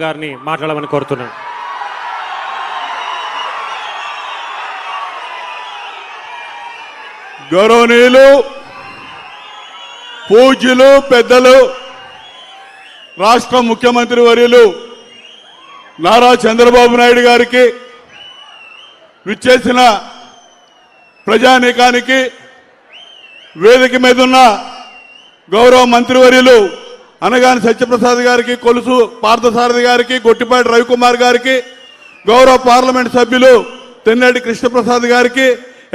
గారిని మాట్లాడమని కోరుతున్నాను. గౌరవనీయులు పూజ్యులు పెద్దలు రాష్ట్ర ముఖ్యమంత్రి వర్యులు నారా చంద్రబాబు నాయుడు గారికి విచ్చేసిన ప్రజానీకానికి వేదిక మీద ఉన్న గౌరవ మంత్రివర్యులు అనగాని సత్యప్రసాద్ గారికి, కొలుసు పార్థసారథి గారికి, గొట్టిపాటి రవికుమార్ గారికి, గౌరవ పార్లమెంట్ సభ్యులు తెన్నేటి కృష్ణప్రసాద్ గారికి,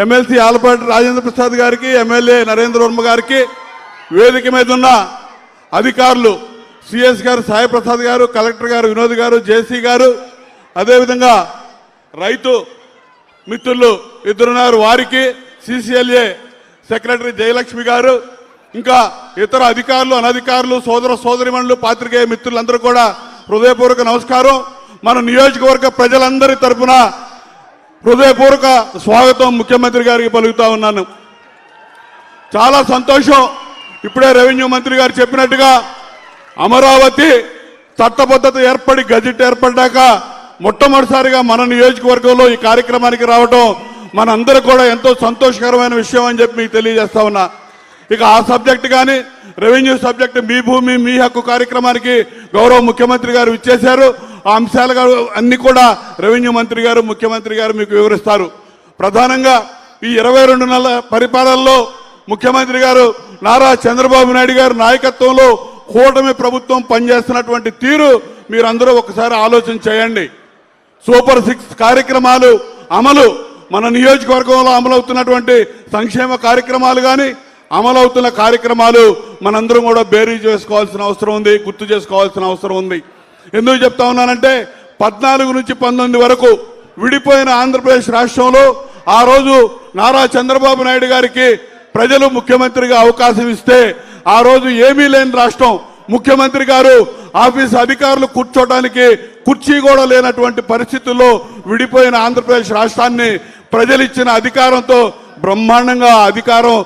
ఎమ్మెల్సీ ఆలపాటి రాజేంద్ర ప్రసాద్ గారికి, ఎమ్మెల్యే నరేంద్ర వర్మ గారికి, వేదిక మీద ఉన్న అధికారులు సిఎస్ గారు సాయి ప్రసాద్ గారు, కలెక్టర్ గారు వినోద్ గారు, జేసీ గారు, అదేవిధంగా రైతు మిత్రులు ఇద్దరున్నారు వారికి, సిసిఎల్ఏ సెక్రటరీ జయలక్ష్మి గారు, ఇంకా ఇతర అధికారులు అనధికారులు సోదర సోదరిమణులు పాత్రికేయ మిత్రులందరూ కూడా హృదయపూర్వక నమస్కారం. మన నియోజకవర్గ ప్రజలందరి తరఫున హృదయపూర్వక స్వాగతం ముఖ్యమంత్రి గారికి పలుకుతా ఉన్నాను. చాలా సంతోషం. ఇప్పుడే రెవెన్యూ మంత్రి గారు చెప్పినట్టుగా అమరావతి చట్టబద్ధత ఏర్పడి గజెట్ ఏర్పడ్డాక మొట్టమొదటిసారిగా మన నియోజకవర్గంలో ఈ కార్యక్రమానికి రావడం మనందరూ కూడా ఎంతో సంతోషకరమైన విషయం అని చెప్పి మీకు తెలియజేస్తా ఉన్నా. ఇక ఆ సబ్జెక్ట్ కానీ రెవెన్యూ సబ్జెక్ట్ మీ భూమి మీ హక్కు కార్యక్రమానికి గౌరవ ముఖ్యమంత్రి గారు ఇచ్చేశారు. ఆ అంశాలు అన్ని కూడా రెవెన్యూ మంత్రి గారు ముఖ్యమంత్రి గారు మీకు వివరిస్తారు. ప్రధానంగా ఈ 22 నెలల పరిపాలనలో ముఖ్యమంత్రి గారు నారా చంద్రబాబు నాయుడు గారి నాయకత్వంలో కూటమి ప్రభుత్వం పనిచేస్తున్నటువంటి తీరు మీరందరూ ఒకసారి ఆలోచన చేయండి. సూపర్ 6 కార్యక్రమాలు అమలు, మన నియోజకవర్గంలో అమలవుతున్నటువంటి సంక్షేమ కార్యక్రమాలు కానీ అమలవుతున్న కార్యక్రమాలు మనందరం కూడా బేరీజ్ చేసుకోవాల్సిన అవసరం ఉంది, గుర్తు చేసుకోవాల్సిన అవసరం ఉంది. ఎందుకు చెప్తా ఉన్నానంటే 14 నుంచి 19 వరకు విడిపోయిన ఆంధ్రప్రదేశ్ రాష్ట్రంలో ఆ రోజు నారా చంద్రబాబు నాయుడు గారికి ప్రజలు ముఖ్యమంత్రిగా అవకాశం ఇస్తే ఆ రోజు ఏమీ లేని రాష్ట్రం, ముఖ్యమంత్రి గారు ఆఫీస్ అధికారులు కూర్చోడానికి కుర్చీ కూడా లేనటువంటి పరిస్థితుల్లో విడిపోయిన ఆంధ్రప్రదేశ్ రాష్ట్రాన్ని ప్రజలు ఇచ్చిన అధికారంతో బ్రహ్మాండంగా అధికారం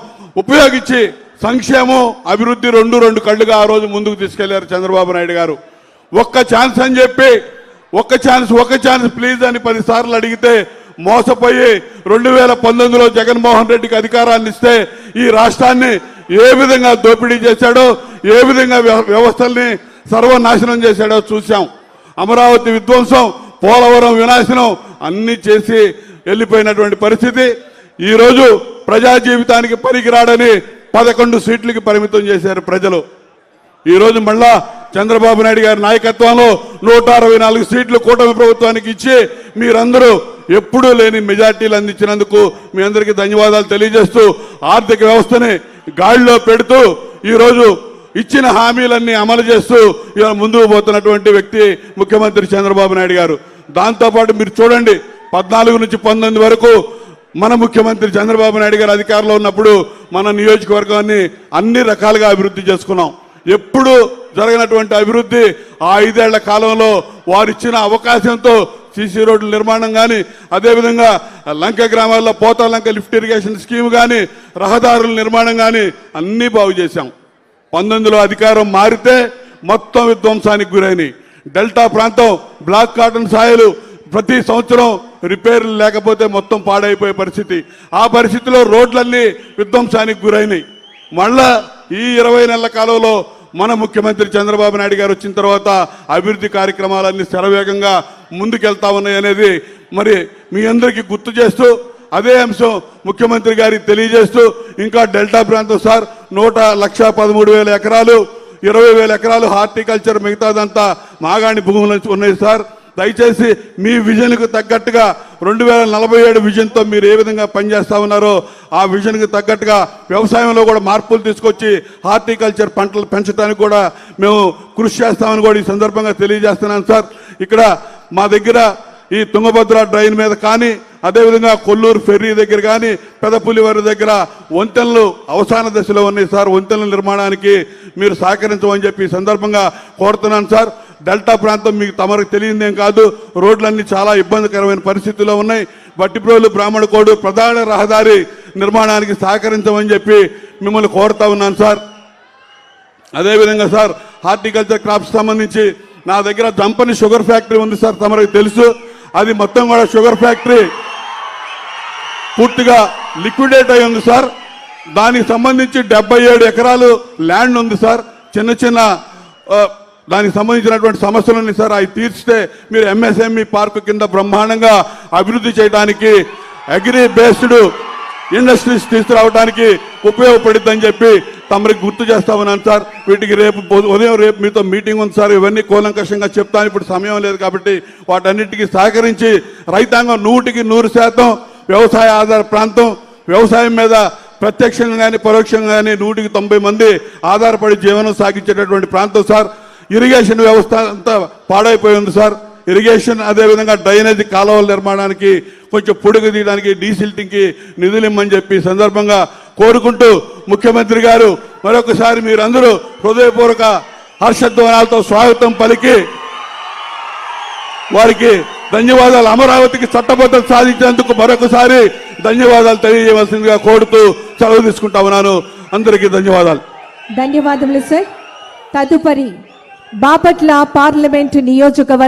ఉపయోగించి సంక్షేమం అభివృద్ధి రెండు కళ్ళుగా ఆ రోజు ముందుకు తీసుకెళ్లారు చంద్రబాబు నాయుడు గారు. ఒక్క ఛాన్స్ అని చెప్పి ఒక్క ఛాన్స్ ప్లీజ్ అని 10 సార్లు అడిగితే మోసపోయి 2019లో జగన్మోహన్ రెడ్డికి అధికారాన్ని ఇస్తే ఈ రాష్ట్రాన్ని ఏ విధంగా దోపిడీ చేశాడో, ఏ విధంగా వ్యవస్థల్ని సర్వనాశనం చేశాడో చూశాం. అమరావతి విధ్వంసం, పోలవరం వినాశనం అన్ని చేసి వెళ్ళిపోయినటువంటి పరిస్థితి. ఈరోజు ప్రజా జీవితానికి పనికిరాడని 11 సీట్లకి పరిమితం చేశారు ప్రజలు. ఈరోజు మళ్ళా చంద్రబాబు నాయుడు గారి నాయకత్వంలో 164 సీట్లు కూటమి ప్రభుత్వానికి ఇచ్చి మీరందరూ ఎప్పుడూ లేని మెజార్టీలు అందించినందుకు మీ అందరికీ ధన్యవాదాలు తెలియజేస్తూ ఆర్థిక వ్యవస్థని గాడిలో పెడుతూ ఈరోజు ఇచ్చిన హామీలన్నీ అమలు చేస్తూ ఇలా ముందుకు పోతున్నటువంటి వ్యక్తి ముఖ్యమంత్రి చంద్రబాబు నాయుడు గారు. దాంతోపాటు మీరు చూడండి 14 నుంచి 19 వరకు మన ముఖ్యమంత్రి చంద్రబాబు నాయుడు గారు అధికారంలో ఉన్నప్పుడు మన నియోజకవర్గాన్ని అన్ని రకాలుగా అభివృద్ధి చేసుకున్నాం. ఎప్పుడు జరగనటువంటి అభివృద్ధి ఆ 5 ఏళ్ల కాలంలో వారిచ్చిన అవకాశంతో సీసీ రోడ్ల నిర్మాణం కానీ, అదేవిధంగా లంక గ్రామాల్లో పోతా లంక లిఫ్ట్ ఇరిగేషన్ స్కీమ్ కానీ, రహదారుల నిర్మాణం కానీ అన్నీ బాగు చేశాం. 19లో అధికారం మారితే మొత్తం విధ్వంసానికి గురైనాయి. డెల్టా ప్రాంతం బ్లాక్ కాటన్ సాయలు ప్రతి సంవత్సరం రిపేర్లు లేకపోతే మొత్తం పాడైపోయే పరిస్థితి. ఆ పరిస్థితిలో రోడ్లన్నీ విధ్వంసానికి గురైనాయి. మళ్ళా ఈ 20 నెలల కాలంలో మన ముఖ్యమంత్రి చంద్రబాబు నాయుడు గారు వచ్చిన తర్వాత అభివృద్ధి కార్యక్రమాలన్నీ శరవేగంగా ముందుకెళ్తా ఉన్నాయి అనేది మరి మీ అందరికీ గుర్తు చేస్తూ అదే అంశం ముఖ్యమంత్రి గారికి తెలియజేస్తూ ఇంకా డెల్టా ప్రాంతం సార్ 1,13,000 ఎకరాలు, 20,000 ఎకరాలు హార్టికల్చర్, మిగతాదంతా మాగాణి భూములు ఉన్నాయి సార్. దయచేసి మీ విజన్కు తగ్గట్టుగా 2047 విజన్తో మీరు ఏ విధంగా పనిచేస్తా ఉన్నారో ఆ విజన్కి తగ్గట్టుగా వ్యవసాయంలో కూడా మార్పులు తీసుకొచ్చి హార్టికల్చర్ పంటలు పెంచడానికి కూడా మేము కృషి చేస్తామని కూడా ఈ సందర్భంగా తెలియజేస్తున్నాను సార్. ఇక్కడ మా దగ్గర ఈ తుంగభద్ర డ్రైన్ మీద కానీ, అదేవిధంగా కొల్లూరు ఫెర్రీ దగ్గర కానీ, పెదపులివారి దగ్గర వంతెనలు అవసాన దశలో ఉన్నాయి సార్. వంతెనల నిర్మాణానికి మీరు సహకరించమని చెప్పి ఈ సందర్భంగా కోరుతున్నాను సార్. డెల్టా ప్రాంతం మీకు తమకు తెలియదేం కాదు, రోడ్లన్నీ చాలా ఇబ్బందికరమైన పరిస్థితుల్లో ఉన్నాయి. బట్టిప్రోలు బ్రాహ్మణకోడు ప్రధాన రహదారి నిర్మాణానికి సహకరించమని చెప్పి మిమ్మల్ని కోరుతా ఉన్నాను సార్. అదేవిధంగా సార్ హార్టికల్చర్ క్రాప్స్ సంబంధించి నా దగ్గర జంపని షుగర్ ఫ్యాక్టరీ ఉంది సార్, తమరికి తెలుసు. అది మొత్తం కూడా షుగర్ ఫ్యాక్టరీ పూర్తిగా లిక్విడేట్ అయి ఉంది సార్. దానికి సంబంధించి 77 ఎకరాలు ల్యాండ్ ఉంది సార్. చిన్న చిన్న దానికి సంబంధించినటువంటి సమస్యలు ఉన్నాయి సార్. అవి తీర్చితే మీరు ఎంఎస్ఎంఈ పార్కు కింద బ్రహ్మాండంగా అభివృద్ధి చేయడానికి, అగ్రి బేస్డ్ ఇండస్ట్రీస్ తీసుకురావడానికి ఉపయోగపడుతుందని చెప్పి తమరికి గుర్తు చేస్తా ఉన్నాను సార్. వీటికి ఉదయం రేపు మీతో మీటింగ్ ఉంది సార్. ఇవన్నీ కూలంకషంగా చెప్తాను, ఇప్పుడు సమయం లేదు కాబట్టి. వాటన్నిటికీ సహకరించి రైతాంగం 100% వ్యవసాయ ఆధార ప్రాంతం, వ్యవసాయం మీద ప్రత్యక్షంగా కానీ పరోక్షంగా కానీ 190 మంది ఆధారపడి జీవనం సాగించేటటువంటి ప్రాంతం సార్. ఇరిగేషన్ వ్యవస్థ అంతా పాడైపోయి ఉంది సార్. ఇరిగేషన్, అదేవిధంగా డ్రైనేజీ కాలువల నిర్మాణానికి, కొంచెం పొడుగు తీయడానికి, డీసిల్టింగ్కి నిధులు ఇమ్మని చెప్పి సందర్భంగా కోరుకుంటూ, ముఖ్యమంత్రి గారు మరొకసారి మీరందరూ హృదయపూర్వక హర్షధ్వానాలతో స్వాగతం పలికి వారికి ధన్యవాదాలు, అమరావతికి చట్టబద్ధత సాధించేందుకు మరొకసారి ధన్యవాదాలు తెలియజేయవలసిందిగా కోరుతూ సెలవు తీసుకుంటా ఉన్నాను. అందరికీ ధన్యవాదాలు. ధన్యవాదములు సార్. తదుపరి బాపట్ల పార్లమెంటు నియోజకవర్గ